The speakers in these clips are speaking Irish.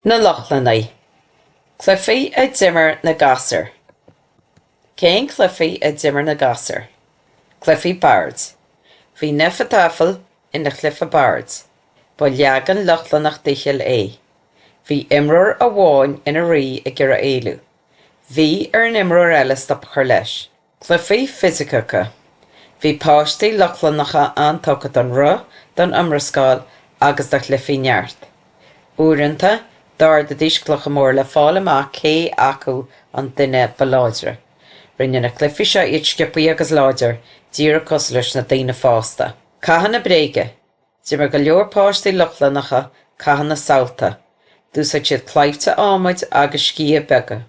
Na Lochlannaigh. Cluichí a dimmer na Gasúir. Céin cluichí a dimmer na Gasúir. Cluichí Bards. Bhí nefa tafel in na cliffe Bards. Ba leagan Lochlannaigh dichil é. Bhí imreoir a bháin ina rí a gur a éilú. Bhí an imreoir eile stop chuir leis. Cluichí Physicacha. Bhí páistí Lochlannaigh an tógad don rá don amrascáil agus da cluichí neart. Uaireanta dar de dísclach mór le fáil amach cé acu an duine ba láidre. Rinne na cluichí seo iad scipaí agus láidir dír cos leis na daoine fásta. Caitheann na bréige. Dimar go leor páistí Lochlannaigh caitheann na saolta. Dúsad siad claifte ámuid agus scia bega.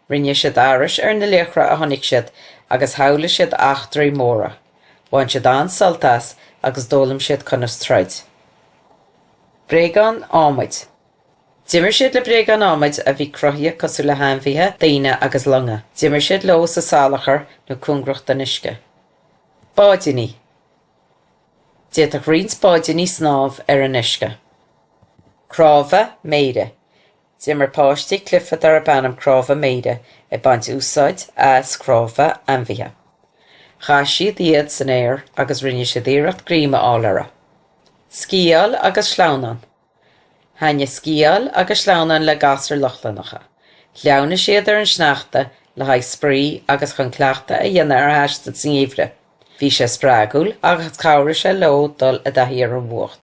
Rinne siad áras na léachra a tháinig siad agus thabhla siad achtraí móra. Bhain siad an saltas agus dólam siad conas troid. Bréagán ámuid. Dimar siad le bréagán ámuid a bhí cruthaíoch cosú le hainmhithe, daoine agus longa. Dimar siad leo sa salachar nó cúngrach den uisce. Báidíní. Déadach rins báidíní snámh ar an uisce. Crábha méide. Dimar páistí cliffe ar a bannam crábha méide i baint úsáid as crábha anmhithe. Cha siad iad san air agus rinne siad iirecht gríma álara. Scíal agus slánán. Haine scíal agus slánán le Gasúir Lochlannaigh. Leanna siad ar an sneachta le haid sprí agus chun cleachta a dhéanamh ar heasta san íomhre. Bhí sé sprágúil agus cabhra sé leo dul a dtaithí ar an bhuacht.